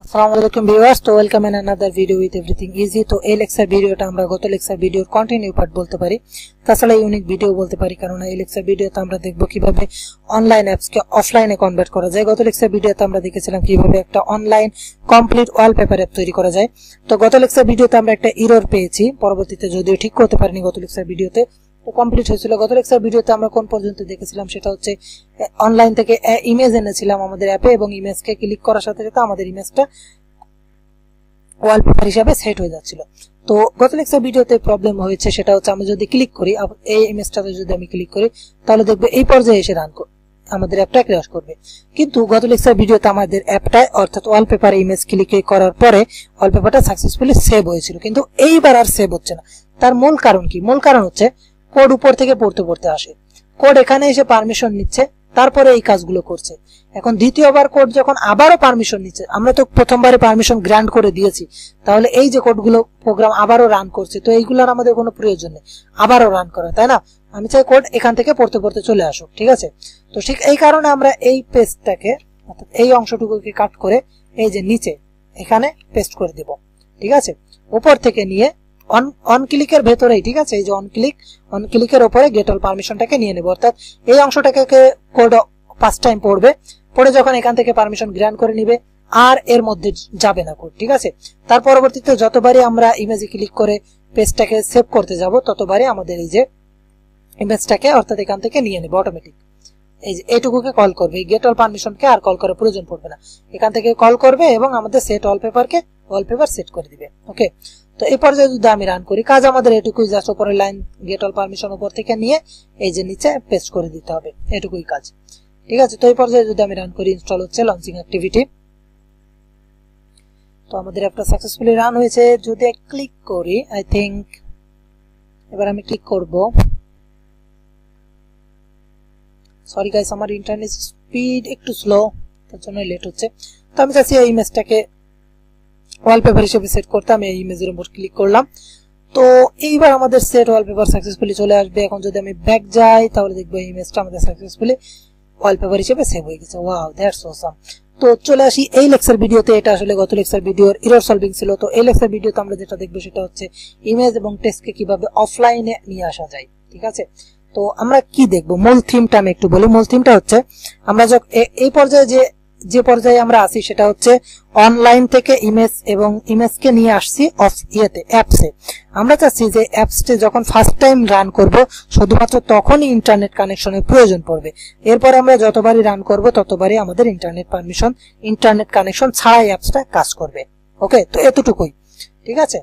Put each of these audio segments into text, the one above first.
Assalamualaikum viewers, तो welcome in another video with everything easy. तो এই লেকচার ভিডিওটা আমরা গত লেকচার ভিডিওর কন্টিনিউ পার্ট বলতে পারি, তাছাড়া ইউনিক ভিডিও বলতে পারি, কারণ এই লেকচার ভিডিওতে আমরা দেখব কিভাবে অনলাইন অ্যাপস কে অফলাইনে কনভার্ট করা যায়। গত লেকচার ভিডিওতে আমরা দেখেছিলাম কিভাবে একটা অনলাইন কমপ্লিট ওয়ালপেপার অ্যাপ তৈরি করা যায়। তো গত লেকচার ভিডিওতে আমরা একটা এরর পেয়েছি, পরবর্তীতে যদিও ঠিক করতে পারিনি গত লেকচার ভিডিওতে, তো কমপ্লিট হয়েছিল। গত লেকচার ভিডিওতে আমরা কোন পর্যন্ত দেখেছিলাম সেটা হচ্ছে অনলাইন থেকে ইমেজ এনেছিলাম আমাদের অ্যাপে, এবং ইমেজকে ক্লিক করার সাথে সাথে আমাদের ইমেজটা ওয়ালপেপার হিসেবে সেট হয়ে যাচ্ছিল। তো গত লেকচার ভিডিওতে প্রবলেম হয়েছে, সেটা হচ্ছে আমি যদি ক্লিক করি, এই ইমেজটাতে যদি আমি ক্লিক করি, তাহলে দেখবে এই পর্যায়ে এসে রান আমাদের অ্যাপটা ক্র্যাশ করবে। কিন্তু গত লেকচার ভিডিওতে আমাদের অ্যাপটা অর্থাৎ ওয়ালপেপার ইমেজ ক্লিক করার পরে ওয়ালপেপারটা সাকসেসফুলি সেভ হয়েছিল, কিন্তু এইবার আর সেভ হচ্ছে না। তার মূল কারণ কি? মূল কারণ হচ্ছে কোড উপর থেকে পড়তে আসে, কোড এখানে এসে পারমিশন নিচ্ছে, তারপরে এই কাজগুলো করছে। এখন দ্বিতীয়বার কোড যখন আবারও পারমিশন নিচ্ছে, আমরা তো প্রথমবারে পারমিশন গ্রান্ট করে দিয়েছি, তাহলে এই যে কোডগুলো প্রোগ্রাম আবারও রান করছে, তো এইগুলোর আমাদের কোনো প্রয়োজন নেই আবারও রান করা, তাই না? আমি চাই কোড এখান থেকে পড়তে চলে আসুক, ঠিক আছে? তো ঠিক এই কারণে আমরা এই পেজটাকে অর্থাৎ এই অংশটুকুকে কাট করে এই যে নিচে এখানে পেস্ট করে দেব, ঠিক আছে? উপর থেকে নিয়ে অন ক্লিকের ভেতরেই, ঠিক আছে, এই যে অন ক্লিকের উপরে গেট অল পারমিশনটাকে নিয়ে নেব, অর্থাৎ এই অংশটাকে কোড 5 টাইম পড়ে যখন এখান থেকে পারমিশন গ্রান্ট করে নিবে, আর এর মধ্যে যাবে না কোড, ঠিক আছে? তার পরবর্তীতে যতবারই আমরা ইমেজে ক্লিক করে পেজটাকে সেভ করতে যাব, ততবারই আমাদের এই যে ইমেজটাকে অর্থাৎ এখান থেকে নিয়ে নেবে অটোমেটিক। এই যে এইটুকুকে কল করবে, এই গেট অল পারমিশনকে আর কল করার প্রয়োজন পড়বে না, এখান থেকে কল করবে এবং আমাদের সেট ওয়ালপেপার সেট করে দিবে। ওকে, তো এই পর্যায়ে যদি আমি রান করি, কাজ আমাদের এটুকুই, জাস্ট উপরের লাইন গেট অল পারমিশন উপর থেকে নিয়ে এই যে নিচে পেস্ট করে দিতে হবে, এটুকুই কাজ, ঠিক আছে? তো এই পর্যায়ে যদি আমি রান করি, ইনস্টল হচ্ছে, লঞ্চিং অ্যাক্টিভিটি, তো আমাদের অ্যাপটা সাকসেসফুলি রান হয়েছে। যদি ক্লিক করি, আই থিংক এবার আমি ক্লিক করব। সরি গাইস, আমার ইন্টারনেট স্পিড একটু স্লো, তার জন্য লেট হচ্ছে। তো আমি চাচ্ছি এই ইমেজটাকে ওয়ালপেপার হিসেবে সেট করতে, আমি এই ইমেজের উপর ক্লিক করলাম। তো এইবার আমাদের সেট ওয়ালপেপার সাকসেসফুলি চলে আসবে। এখন যদি আমি ব্যাক যাই, তাহলে দেখবো এই ইমেজটা আমাদের সাকসেসফুলি ওয়ালপেপার হিসেবে সেভ হয়ে গেছে। Wow, that's awesome. তো চলে আসি এই লেকচার ভিডিওতে। এটা আসলে গত লেকচার ভিডিওর এরর সলভিং ছিল। তো এই লেকচার ভিডিওতে আমরা যেটা দেখবো সেটা হচ্ছে ইমেজ এবং টেক্সটকে কিভাবে অফলাইনে নিয়ে আসা যায়, ঠিক আছে? তো আমরা কি দেখবো, মূল থিমটা আমি একটু বলি। মূল থিমটা হচ্ছে আমরা এই পর্যায়ে যে পর্যায়ে আমরা আসি সেটা হচ্ছে অনলাইন থেকে ইমেজ এবং ইমেজকে নিয়ে আসছি অ্যাপসে। আমরা চাচ্ছি যে অ্যাপসটি যখন ফার্স্ট টাইম রান করব, শুধুমাত্র তখনই ইন্টারনেট কানেকশনের প্রয়োজন পড়বে। এরপর আমরা যতবারই রান করব ততবারই আমাদের ইন্টারনেট কানেকশন ছাড়াই অ্যাপসটা কাজ করবে। ওকে, তো এতটুকুই, ঠিক আছে?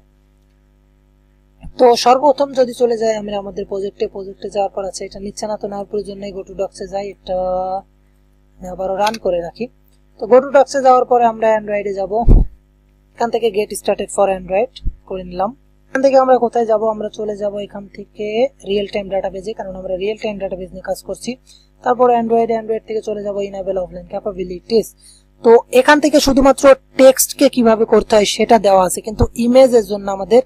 তো সর্বপ্রথম যদি চলে যাই আমরা আমাদের প্রজেক্টে যাওয়ার পর আছে, এটা নিচ্ছে না, তো নেওয়ার প্রয়োজন নেই। গো টু ডক্সে যাই, এটা আবারও রান করে রাখি। তো গো টু ডক্সে যাওয়ার পরে আমরা অ্যান্ড্রয়েডে যাব, এখান থেকে গেট স্টার্টেড ফর অ্যান্ড্রয়েড করে নিলাম। এখান থেকে আমরা কোথায় যাব? আমরা চলে যাব এখান থেকে রিয়েল টাইম ডাটাবেজে, কারণ আমরা রিয়েল টাইম ডাটাবেজ নিয়ে কাজ করছি। তারপর অ্যান্ড্রয়েড থেকে চলে যাব ইনেবল অফলাইন ক্যাপাবিলিটিস। তো এখান থেকে শুধুমাত্র টেক্সটকে কিভাবে করতে হয় সেটা দেওয়া আছে, কিন্তু ইমেজের জন্য আমাদের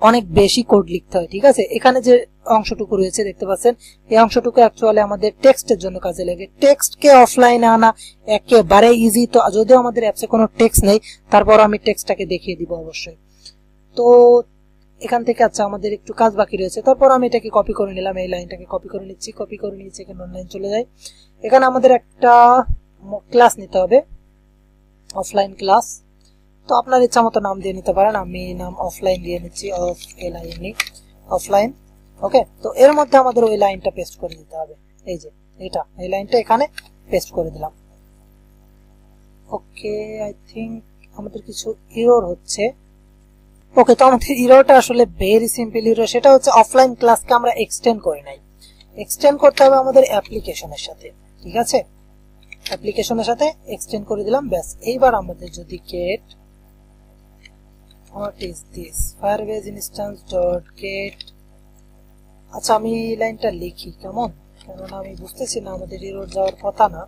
অনেক বেশি কোড লিখতে হয়, ঠিক আছে? এখানে যে অংশটুকু রয়েছে দেখতে পাচ্ছেন, এই অংশটুকু অ্যাকচুয়ালি আমাদের টেক্সটের জন্য কাজে লাগে। টেক্সটকে অফলাইনে আনা একেবারে ইজি। তো যদিও আমাদের অ্যাপসে কোনো টেক্সট নেই, তারপর আমি টেক্সটটাকে দেখিয়ে দিব অবশ্যই। তো এখান থেকে আচ্ছা আমাদের একটু কাজ বাকি রয়েছে, তারপর আমি এটাকে কপি করে নিলাম, এই লাইনটাকে কপি করে নিচ্ছি, এখানে অনলাইন চলে যাই। এখানে আমাদের একটা ক্লাস নিতে হবে, অফলাইন ক্লাস। তো আপনার ইচ্ছা মতো নাম দিয়ে নিতে পারেন, আমি নাম অফলাইন দিয়ে নিচ্ছি, অফলাইন। ওকে, তো এর মধ্যে আমাদের ওই লাইনটা পেস্ট করে দিতে হবে, এই যে এই লাইনটা এখানে পেস্ট করে দিলাম। ওকে, আই থিংক আমাদের কিছু এরর হচ্ছে। ওকে, তো আমাদের এররটা আসলে ভেরি সিম্পল এরর, সেটা হচ্ছে অফলাইন ক্লাসকে আমরা এক্সটেন্ড করি নাই। এক্সটেন্ড করতে হবে আমাদের অ্যাপ্লিকেশনের সাথে, ঠিক আছে? অ্যাপ্লিকেশনের সাথে এক্সটেন্ড করে দিলাম, ব্যাস। এইবার আমাদের যদি gate what is this firebase instance dot get, আচ্ছা আমি লাইনটা লিখি কেমন, কারণ আমি বুঝতেছি না, আমাদের এরর যাওয়ার কথা না।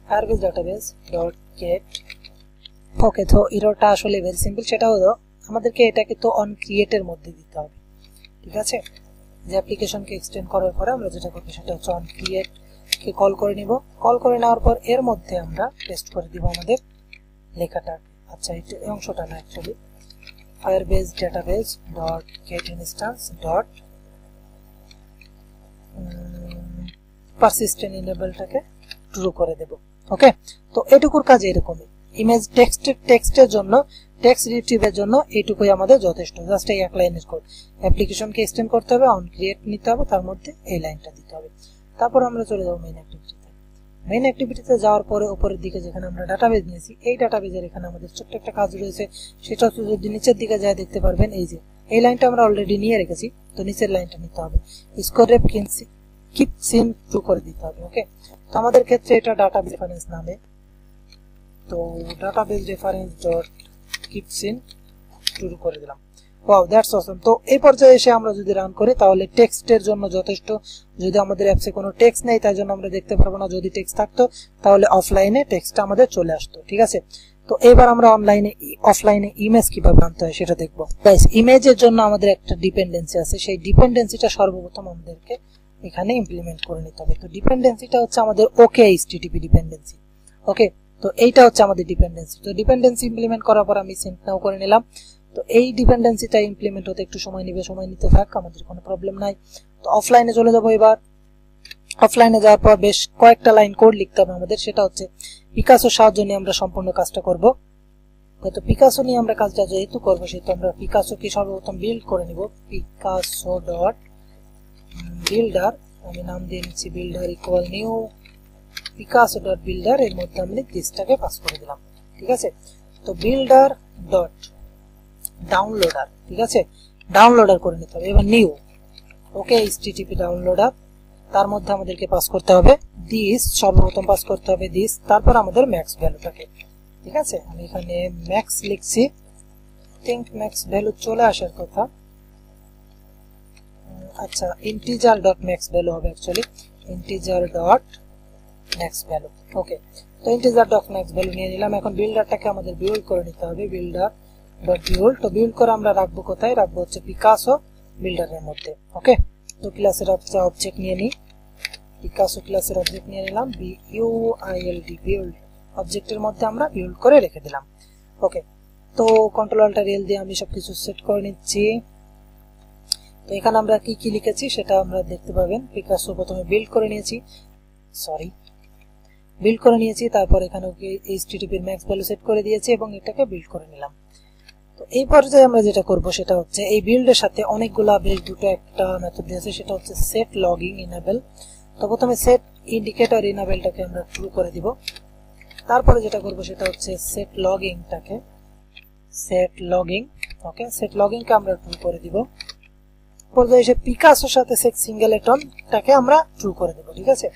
firebase database dot get। ওকে, তো এররটা আসলে ভেরি সিম্পল, সেটা হলো আমাদেরকে এটাকে তো অন ক্রিয়েট এর মধ্যে দিতে হবে, ঠিক আছে? যে অ্যাপ্লিকেশনকে এক্সটেন্ড করার পরে আমরা যেটা করব সেটা হচ্ছে অন ক্রিয়েট কে কল করে নিব। কল করে নেওয়ার পর এর মধ্যে আমরা পেস্ট করে দিব আমাদের লেখাটা। আচ্ছা এই অংশটা না actually firebase database dot get instance dot persistent enable টাকে ট্রু করে দেব। ওকে, তো এটুকুর কাজ এরকমই। ইমেজ টেক্সটের জন্য টেক্সট রিট্রিভের জন্য এইটুকুই আমাদের যথেষ্ট। জাস্ট এই এক লাইনের কোড। অ্যাপ্লিকেশনকে এক্সটেন্ড করতে হবে, অন ক্রিয়েট নিতে হবে, তার মধ্যে এই লাইনটা দিতে হবে। তারপর আমরা চলে যাব মেইন অ্যাক্টিভিটিতে। মেইন অ্যাক্টিভিটিতে যাওয়ার পরে উপরের দিকে যেখানে আমরা ডাটাবেজ নিয়েছি, এই ডাটাবেজের এখানে আমাদের ছোট্ট একটা কাজ রয়েছে। সেটা হচ্ছে যদি নিচের দিকে যায় দেখতে পারবেন এই যে এই লাইনটা আমরা অলরেডি নিয়ে রেখেছি, তো নিচের লাইনটা নিতে হবে। Score ref keep sync true করে দিতে হবে। ওকে, তো আমাদের ক্ষেত্রে এটা ডাটাবেজ রেফারেন্স নামে, তো database reference dot keep sync true করে দিলাম। Wow, that's awesome. তো এই পর্যায়ে এসে আমরা যদি রান করি তাহলে টেক্সটের জন্য যথেষ্ট। যদি আমাদের অ্যাপসে কোনো টেক্সট নেই তার জন্য আমরা দেখতে পারবো না, যদি টেক্সট থাকতো তাহলে অফলাইনে টেক্সটটা আমাদের চলে আসতো। ঠিক আছে, তো এবার আমরা অফলাইনে ইমেজ কিভাবে আনতে হয় সেটা দেখবো। গাইস, ইমেজের জন্য আমাদের একটা ডিপেন্ডেন্সি আছে, সেই ডিপেন্ডেন্সিটা সর্বপ্রথম আমাদেরকে এখানে ইমপ্লিমেন্ট করে নিতে হবে। তো ডিপেন্ডেন্সিটা হচ্ছে আমাদের ওকে এইচটিটিপি ডিপেন্ডেন্সি। ওকে, তো এইটা হচ্ছে আমাদের ডিপেন্ডেন্সি। তো ডিপেন্ডেন্সি ইমপ্লিমেন্ট করার পর আমি সেন্ড নাও করে নিলাম। তো এই ডিপেন্ডেন্সিটা ইমপ্লিমেন্ট হতে একটু সময় নেবে, সময় নিতে থাক, আমাদের কোনো প্রবলেম নাই। তো অফলাইনে চলে যাবো। এবার অফলাইনে যাওয়ার পর বেশ কয়েকটা লাইন কোড লিখতে হবে আমাদের। সেটা হচ্ছে পিকাসোর সাহায্য নিয়ে আমরা সম্পূর্ণ কাজটা করব। তো পিকাসো নিয়ে আমরা কাজটা যেহেতু করবো সেহেতু আমরা পিকাসোকে সর্বপ্রথম বিল্ড করে নিব। পিকাসো ডট বিল্ডার, আমি নাম দিয়ে নিচ্ছি builder equal new Picasso dot builder. এর মধ্যে আমি দিসটাকে পাস করে দিলাম। ঠিক আছে, তো বিল্ডার ডট ডাউনলোডার, ঠিক আছে, ডাউনলোডার করে নিতে হবে। এবার নিউ ওকে এইচটিটিপি ডাউনলোডার, তার মধ্যে আমাদেরকে পাস করতে হবে দিস, সর্বপ্রথম পাস করতে হবে দিস, তারপর আমাদের ম্যাক্স ভ্যালুটাকে। ঠিক আছে, আমি এখানে ম্যাক্স লিখছি, থিঙ্ক ম্যাক্স ভ্যালু চলে আসার কথা। আচ্ছা, ইন্টিজার ডট ম্যাক্স ভ্যালু হবে actually, integer dot max value. Okay, তো ইন্টিজার ডট ম্যাক্স ভ্যালু নিয়ে নিলাম। এখন বিল্ডারটাকে আমাদের বিল্ড করে নিতে হবে, বিল্ডার ডট বিল্ড। তো বিল্ড করে আমরা রাখবো কোথায়, রাখবো হচ্ছে পিকাসো বিল্ডারের মধ্যে। ওকে, তো ক্লাসের অবজেক্ট নিয়ে নিই, পিকাসো ক্লাসের অবজেক্ট নিয়ে নিলাম, বিইউআইএলডি বিল্ড অবজেক্টের মধ্যে আমরা বিল্ড করে রেখে দিলাম। ওকে, তো কন্ট্রোল অল্টার এল দিয়ে আমি সবকিছু সেট করে নিচ্ছি। তো এখানে আমরা কি কি লিখেছি সেটা আমরা দেখতে পাবেন। পিকাসো প্রথমে বিল্ড করে নিয়েছি, তারপর এখানে এইচটিটিপির ম্যাক্স ভ্যালু সেট করে দিয়েছি এবং এটাকে বিল্ড করে নিলাম। তো এই পর্যায়ে আমরা যেটা করব সেটা হচ্ছে এই বিল্ডের সাথে অনেকগুলা বেশ দুটো একটা মেথড দিয়েছে, সেটা হচ্ছে সেট লগিং ইনেবল। তো প্রথমে সেট ইন্ডিকেটর ইনেবলটাকে আমরা ট্রু করে দিব। তারপরে যেটা করব সেটা হচ্ছে সেট লগিংটাকে ওকে, সেট লগিংকে আমরা ট্রু করে দিব। পর্যায়ে এসে পিকাসোর সাথে সেট সিঙ্গেলেটনটাকে আমরা ট্রু করে দেব। ঠিক আছে,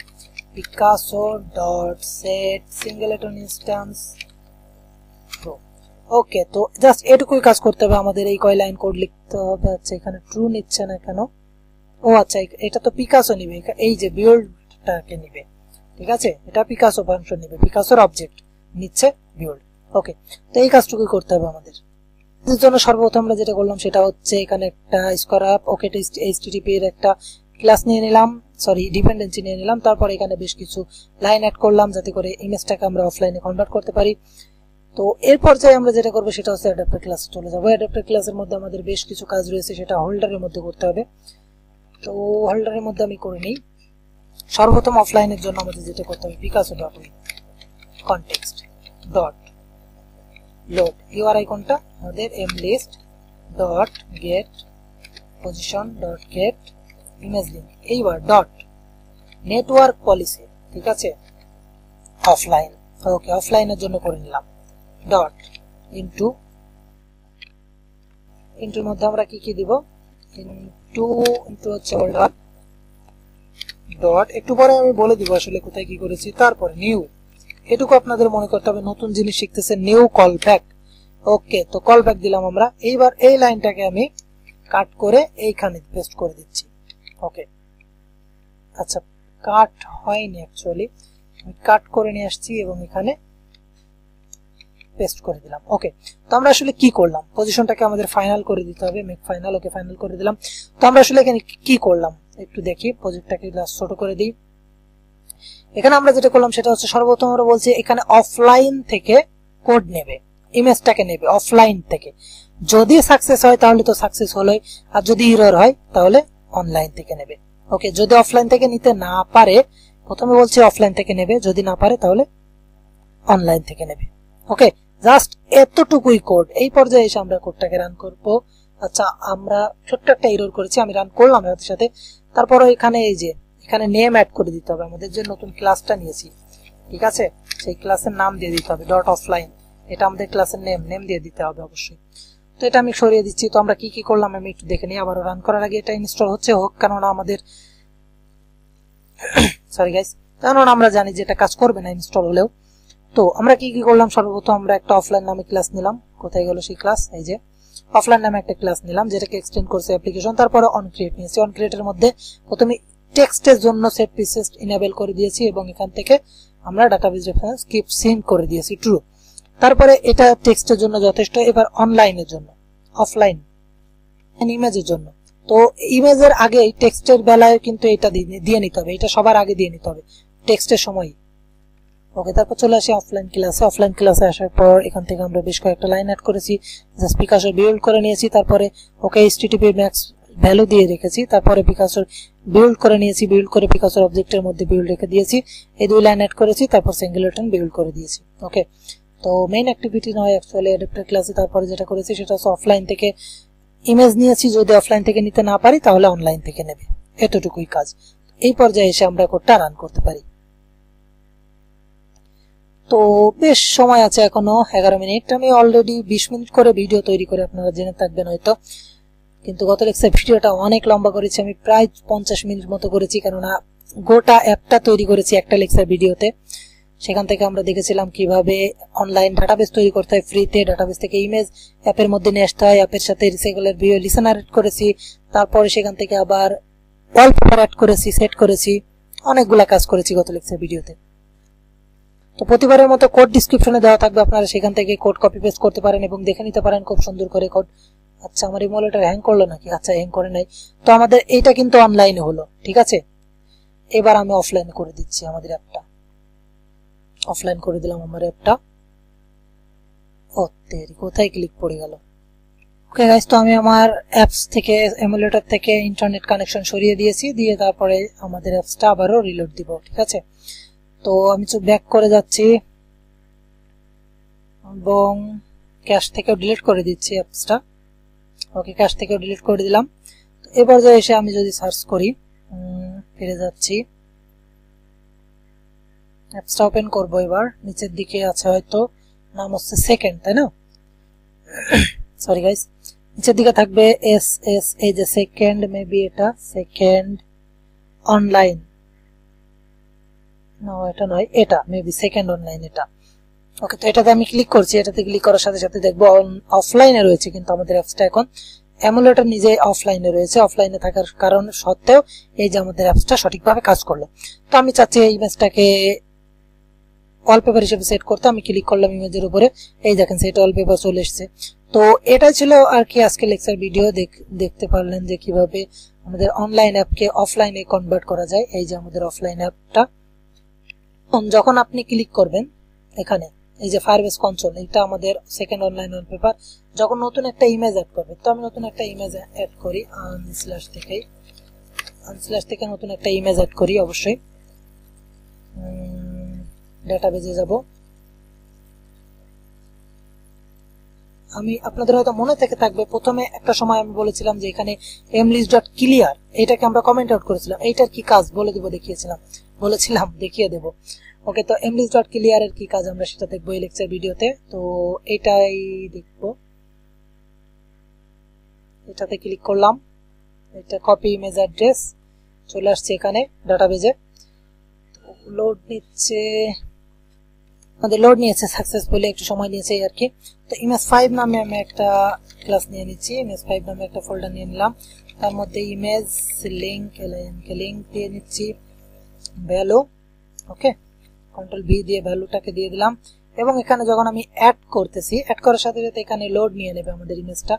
Picasso dot set singleton instance true. Okay, তো জাস্ট এটুকুই কাজ করতে হবে আমাদের। এই কয় লাইন কোড লিখতে হবে। আচ্ছা, এখানে ট্রু নিচ্ছে না কেন? ও আচ্ছা, এটা তো পিকাসো নিবে, এই যে বিল্ডটাকে নিবে। ঠিক আছে, এটা পিকাসো ফাংশন নিবে, পিকাসোর অবজেক্ট নিচ্ছে বিল্ড। ওকে, তো এই কাজটুকুই করতে হবে আমাদের। এর জন্য সর্বপ্রথম আমরা যেটা করলাম সেটা হচ্ছে এখানে একটা স্কোয়ার আপ ওকে এইচটিটিপি এর একটা ক্লাস নিয়ে নিলাম, সরি ডিপেন্ডেন্সি নিয়ে নিলাম। তারপর এখানে বেশ কিছু লাইন অ্যাড করলাম যাতে করে ইমেজটাকে আমরা অফলাইনে কনভার্ট করতে পারি। তো এর পর্যায়ে আমরা যেটা করবো সেটা হচ্ছে অ্যাডাপ্টার ক্লাসে চলে যাবো। অ্যাডাপ্টার ক্লাসের মধ্যে আমাদের বেশ কিছু কাজ রয়েছে, সেটা হোল্ডারের মধ্যে করতে হবে। তো হোল্ডারের মধ্যে আমি করে নিই। সর্বপ্রথম অফলাইনের জন্য আমাদের যেটা করতে হবে, Picasso dot context dot load URI কোনটা আমাদের mlist dot gate position dot gate image link. এইবার ডট নেটওয়ার্ক পলিসি, ঠিক আছে, অফলাইন। ওকে, অফলাইনের জন্য করে নিলাম ডট ইন্টুর মধ্যে আমরা কি কি দিব, ইন্টু হচ্ছে হোল্ডার ডট, একটু পরে আমি বলে দিব আসলে কোথায় কি করেছি। তারপরে নিউ, এটুকু আপনাদের মনে করতে হবে, নতুন জিনিস শিখতেছে, নিউ কল ব্যাক। ওকে, তো কল ব্যাক দিলাম আমরা। এইবার এই লাইনটাকে আমি কাট করে এইখানে পেস্ট করে দিচ্ছি। ওকে, আচ্ছা, কাট হয়নি অ্যাকচুয়ালি, আমি কাট করে নিয়ে আসছি এবং এখানে পেস্ট করে দিলাম। ওকে, তো আমরা আসলে কি করলাম, পজিশনটাকে আমাদের ফাইনাল করে দিতে হবে, মেক ফাইনাল। ওকে, ফাইনাল করে দিলাম। তো আমরা আসলে এখানে কি করলাম একটু দেখি, প্রজেক্টটাকে ছোট করে দিই। এখানে আমরা যেটা করলাম সেটা হচ্ছে সর্বপ্রথম আমরা বলছি এখানে অফলাইন থেকে কোড নেবে, ইমেজটাকে নেবে অফলাইন থেকে। যদি সাকসেস হয় তাহলে তো সাকসেস হলোই, আর যদি এরর হয় তাহলে অনলাইন থেকে নেবে। ওকে, যদি অফলাইন থেকে নিতে না পারে, প্রথমে বলছি অফলাইন থেকে নেবে, যদি না পারে তাহলে অনলাইন থেকে নেবে। ওকে, জাস্ট এতটুকুই কোড। এই পর্যায়ে এসে আমরা কোডটাকে রান করব। আচ্ছা, আমরা ছোট্ট একটা এরর করেছি, আমি রান করলাম এর সাথে। তারপর এখানে এই যে এখানে নেম অ্যাড করে দিতে হবে, আমাদের যে নতুন ক্লাসটা নিয়েছি, ঠিক আছে, সেই ক্লাসের নাম দিয়ে দিতে হবে ডট অফলাইন। এটা আমাদের ক্লাসের নেম দিয়ে দিতে হবে অবশ্যই। তো এটা আমি সরিয়ে দিচ্ছি। তো আমরা কি কি করলাম আমি একটু দেখে নিই। আবার রান করার আগে এটা ইনস্টল হচ্ছে হোক, কেননা আমাদের সরি গাইস, কেননা আমরা জানি যে এটা কাজ করবে না ইনস্টল হলেও। তো আমরা কি কি করলাম, সর্বপ্রথম আমরা একটা অফলাইন নামে ক্লাস নিলাম। কোথায় গেল সেই ক্লাস, এই যে অফলাইন নামে একটা ক্লাস নিলাম যেটাকে এক্সটেন্ড করছে অ্যাপ্লিকেশন। তারপরে অন ক্রিয়েট নিয়েছি। অন ক্রিয়েটের মধ্যে প্রথমে টেক্সটের জন্য সেট পিসেস ইনেবল করে দিয়েছি এবং এখান থেকে আমরা ডাটাবেস রেফারেন্স কিপ সিঙ্ক করে দিয়েছি ট্রু। তারপরে এটা টেক্সটের জন্য যথেষ্ট। এবার অনলাইনের জন্য, অফলাইন ইমেজের জন্য, তো ইমেজের আগে টেক্সটের বেলায় কিন্তু এটা দিয়ে নিতে হবে, এটা সবার আগে দিয়ে নিতে হবে টেক্সটের সময়। ওকে, তারপর চলে আসি অফলাইন ক্লাসে। অফলাইন ক্লাসে আসার পর এখান থেকে আমরা বেশ কয়েকটা লাইন অ্যাড করেছি, জাস্ট পিকাসর বিল্ড করে নিয়েছি। তারপরে ওকে এইচটিটিপি ম্যাক্স ভ্যালু দিয়ে রেখেছি। তারপরে পিকাসর বিল্ড করে নিয়েছি, বিল্ড করে পিকাসর অবজেক্টের মধ্যে বিল্ড রেখে দিয়েছি। এই দুই লাইন অ্যাড করেছি, তারপর সিঙ্গুলারটন বিল্ড করে দিয়েছি। ওকে, তো মেইন অ্যাক্টিভিটি নয় অ্যাকচুয়ালি অ্যাডাপ্টার ক্লাসে। তারপরে যেটা করেছি সেটা হচ্ছে অফলাইন থেকে ইমেজ নিয়েছি, যদি অফলাইন থেকে নিতে না পারি তাহলে অনলাইন থেকে নেবে, এতটুকুই কাজ। এই পর্যায়ে এসে আমরা কোডটা রান করতে পারি। তো বেশ সময় আছে এখনো 11 মিনিট। আমি অলরেডি 20 মিনিট করে ভিডিও তৈরি করে আপনারা জেনে থাকবেন হয়তো, কিন্তু গত লেকচার ভিডিওটা অনেক লম্বা করেছি, আমি প্রায় 50 মিনিট মতো করেছি, কেননা গোটা অ্যাপটা তৈরি করেছি একটা লেকচার ভিডিওতে। সেখান থেকে আমরা দেখেছিলাম কিভাবে অনলাইন ডাটাবেস তৈরি করতে হয় ফ্রিতে, ডাটাবেস থেকে ইমেজ অ্যাপের মধ্যে নিয়ে আসতে হয়, অ্যাপের সাথে রিসাইকেলের ভিডিও লিসেনার অ্যাড করেছি, তারপরে সেখান থেকে আবার ওয়ালপেপার অ্যাড করেছি, সেট করেছি, অনেকগুলা কাজ করেছি গত লেকচার ভিডিওতে। তো প্রতিবারের মতো কোড ডিসক্রিপশনে দেওয়া থাকবে, আপনারা সেখান থেকে কোড কপি পেস্ট করতে পারেন এবং দেখে নিতে পারেন খুব সুন্দর করে কোড। আচ্ছা, আমার ইমুলেটর হ্যাং করলো নাকি? আচ্ছা, হ্যাং করে নাই। তো আমাদের এইটা কিন্তু অনলাইনে হলো, ঠিক আছে। এবার আমি অফলাইন করে দিচ্ছি আমাদের অ্যাপটা। অফলাইন করে দিলাম আমার অ্যাপটা। ও তেরি, কোথায় ক্লিক পড়ে গেল। ওকে গাইস, তো আমি আমার অ্যাপস থেকে এমুলেটর থেকে ইন্টারনেট কানেকশন সরিয়ে দিয়েছি, দিয়ে তারপরে আমাদের অ্যাপসটা আবারও রিলোড দিব, ঠিক আছে। তো আমি ব্যাক করে যাচ্ছি এবং ক্যাশ থেকেও ডিলিট করে দিচ্ছি অ্যাপসটা। ওকে, ক্যাশ থেকেও ডিলিট করে দিলাম। তো এবার যা এসে আমি যদি সার্চ করি, ফিরে যাচ্ছি, অ্যাপসটা ওপেন করবো। এবার নিচের দিকে আছে হয়তো নাম হচ্ছে সেকেন্ড, তাই না? সরি গাইস, নিচের দিকে থাকবে এস এস, এই যে সেকেন্ড, মেবি এটা সেকেন্ড অনলাইন, না এটা নয়, এটা মেবি সেকেন্ড অনলাইন এটা। ওকে, তো এটাতে আমি ক্লিক করছি। এটাতে ক্লিক করার সাথে সাথে দেখবো অফলাইনে রয়েছে, কিন্তু আমাদের অ্যাপসটা এখন এমুলেটর নিজে অফলাইনে রয়েছে। অফলাইনে থাকার কারণ সত্ত্বেও এই যে আমাদের অ্যাপসটা সঠিকভাবে কাজ করলো। তো আমি চাচ্ছি এই ইমেজটাকে ওয়ালপেপার হিসেবে সেট করতে। আমি ক্লিক করলাম ইমেজের উপরে, এই দেখেন সেট ওয়ালপেপার চলে এসেছে। তো এটা ছিল আর কি আজকে লেকচার ভিডিও। দেখতে পারলেন যে কিভাবে আমাদের অনলাইন অ্যাপকে অফলাইনে কনভার্ট করা যায়। এই যে আমাদের অফলাইন অ্যাপটা, যখন আপনি ক্লিক করবেন এখানে এই যে ফায়ারবেস কনসোল, এটা আমাদের সেকেন্ড অনলাইন ওয়ালপেপার। যখন নতুন একটা ইমেজ অ্যাড করবে, তো আমি নতুন একটা ইমেজ অ্যাড করি, আনস্ল্যাশ থেকে নতুন একটা ইমেজ অ্যাড করি। অবশ্যই ডাটাবেজে যাব। আমি আপনাদের হয়তো মনে থেকে থাকবে প্রথমে একটা সময় আমি বলেছিলাম যে এখানে mlist.clear এটাকে আমরা কমেন্ট আউট করেছিলাম। এইটার কি কাজ বলে দিব, দেখিয়ে দেব। ওকে, তো mlist.clear এর কি কাজ আমরা সেটা দেখবো এই লেকচার ভিডিওতে। তো এটাই দেখবো। এটাতে ক্লিক করলাম, এটা কপি ইমেজ অ্যাড্রেস চলে আসছে এখানে ডাটাবেজে। লোড নিচ্ছে, আমাদের লোড নিয়েছে সাকসেসফুলি, একটু সময় নিয়েছে আর কি। তো ইমেজ 5 নামে আমি একটা ক্লাস নিয়ে নিচ্ছি। ইমেজ 5 নামে একটা ফোল্ডার নিয়ে নিলাম, তার মধ্যে ইমেজ লিংক দিয়ে নিচ্ছি, ভ্যালু। ওকে, কন্ট্রোল ভি দিয়ে ভ্যালুটাকে দিয়ে দিলাম। এবং এখানে যখন আমি অ্যাড করতেছি, অ্যাড করার সাথে সাথে এখানে লোড নিয়ে নেবে আমাদের ইমেজটা।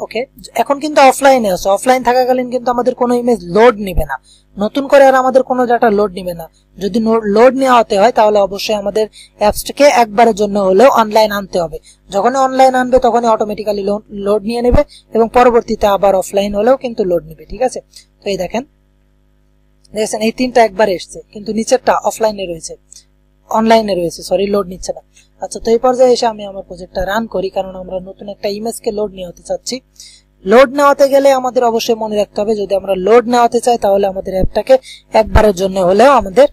ওকে, এখন কিন্তু অফলাইনে আছে, অফলাইন থাকাকালীন কিন্তু আমাদের কোনো ইমেজ লোড নেবে না, নতুন করে আর আমাদের কোনো ডাটা লোড নেবে না। যদি লোড নেওয়া হতে হয় তাহলে অবশ্যই আমাদের অ্যাপসটাকে একবারের জন্য হলেও অনলাইন আনতে হবে। যখনই অনলাইন আনবে তখনই অটোমেটিক্যালি লোড নিয়ে নেবে এবং পরবর্তীতে আবার অফলাইন হলেও কিন্তু লোড নেবে। ঠিক আছে, তো এই দেখেন এই তিনটা একবারে এসছে, কিন্তু নিচেরটা অফলাইনে রয়েছে, অনলাইনে রয়েছে, সরি, লোড নিচ্ছে না। আচ্ছা, তো এই পর্যায়ে এসে আমি আমার প্রজেক্টটা রান করি, কারণ আমরা নতুন একটা ইমেজকে লোড নেওয়াতে চাচ্ছি। লোড নেওয়াতে গেলে আমাদের অবশ্যই মনে রাখতে হবে, যদি আমরা লোড নেওয়াতে চাই তাহলে আমাদের অ্যাপটাকে একবারের জন্য হলেও আমাদের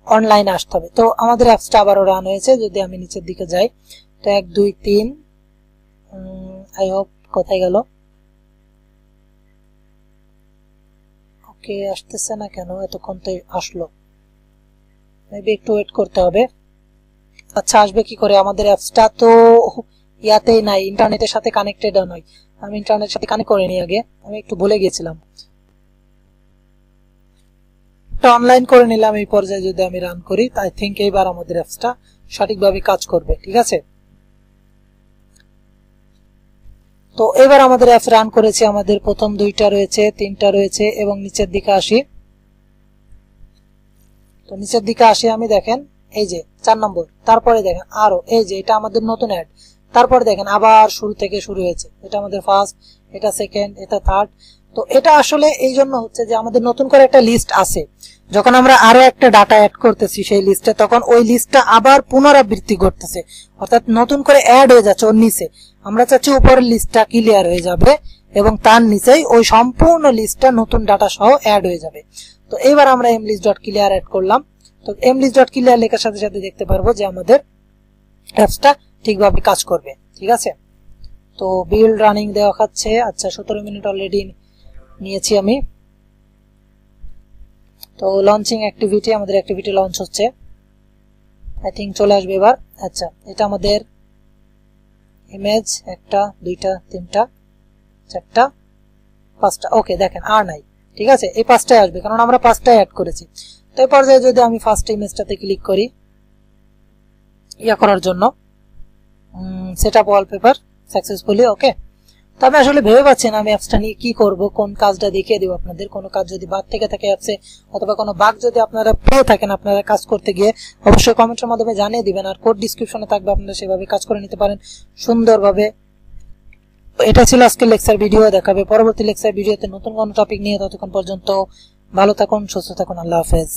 অনলাইনে আসতে হবে। তো আমাদের অ্যাপসটা আবারও রান হয়েছে। যদি আমি নিচের দিকে যাই তো 1 2 3, আই হোপ, কোথায় গেল? ওকে, আসতেছে না কেন? এতক্ষণ তো আসলো, মেবি একটু ওয়েট করতে হবে। আচ্ছা, আসবে কি করে? আমাদের অ্যাপসটা তো ইয়াতেই নাই, ইন্টারনেটের সাথে কানেক্টেড নয়। আমি ইন্টারনেটের সাথে কানেক্ট করিনি আগে, আমি একটু ভুলে গেছিলাম। অনলাইন করে নিলাম। এই পর্যায়ে যদি আমি রান করি, আই থিঙ্ক এইবার আমাদের অ্যাপসটা সঠিকভাবে কাজ করবে। ঠিক আছে, তো এবার আমাদের অ্যাপস রান করেছে, আমাদের প্রথম 2টা রয়েছে, 3টা রয়েছে এবং নিচের দিকে আসি। তো নিচের দিকে আসি আমি, দেখেন এই যে 4 নম্বর, তারপরে দেখেন আরো এই যে এটা আমাদের নতুন অ্যাড, তারপরে দেখেন আবার শুরু থেকে শুরু হয়েছে, এটা আমাদের ফার্স্ট, এটা সেকেন্ড, এটা থার্ড। তো এটা আসলে এই জন্য হচ্ছে যে আমাদের নতুন করে একটা লিস্ট আছে, যখন আমরা আরো একটা ডাটা অ্যাড করতেছি সেই লিস্টে, তখন ওই লিস্টটা আবার পুনরাবৃত্তি করতেছে, অর্থাৎ নতুন করে অ্যাড হয়ে যাচ্ছে ওর নিচে। আমরা চাচ্ছি উপরের লিস্টটা ক্লিয়ার হয়ে যাবে এবং তার নিচেই ওই সম্পূর্ণ লিস্টটা নতুন ডাটা সহ অ্যাড হয়ে যাবে। তো এবার আমরা mlist.clear অ্যাড করলাম। তো mlist.clear লেখার সাথে সাথে দেখতে পারবো যে আমাদের অ্যাপসটা ঠিকভাবে কাজ করবে। ঠিক আছে, তো বিল্ড রানিং দেওয়া খাচ্ছে। আচ্ছা, 17 মিনিট অলরেডি নিয়েছি আমি। তো লঞ্চিং অ্যাক্টিভিটি, আমাদের অ্যাক্টিভিটি লঞ্চ হচ্ছে, আই থিঙ্ক চলে আসবে এবার। আচ্ছা, এটা আমাদের ইমেজ 1টা 2টা 3টা 4টা 5টা। ওকে, দেখেন আর নাই। ঠিক আছে, এই 5টায় আসবে কারণ আমরা 5টায় অ্যাড করেছি। তো এই পর্যায়ে যদি আমি ফার্স্ট ইমেজটাতে ক্লিক করি ইয়া করার জন্য, সেট আপ ওয়ালপেপার সাকসেসফুলি। ওকে, তো আমি আসলে ভেবে পাচ্ছি না আমি অ্যাপসটা নিয়ে কি করব, কোন কাজটা দেখিয়ে দিব আপনাদের। কোনো কাজ যদি বাদ থেকে থাকে অ্যাপসে, অথবা কোনো বাগ যদি আপনারা পেয়ে থাকেন আপনারা কাজ করতে গিয়ে, অবশ্যই কমেন্টের মাধ্যমে জানিয়ে দিবেন, আর কোড ডিসক্রিপশনে থাকবে, আপনারা সেভাবে কাজ করে নিতে পারেন সুন্দরভাবে। এটা ছিল আজকের লেকচার ভিডিও, দেখাবে পরবর্তী লেকচার ভিডিওতে নতুন কোনো টপিক নিয়ে। ততক্ষণ পর্যন্ত ভালো থাকুন, সুস্থ থাকুন, আল্লাহ হাফেজ।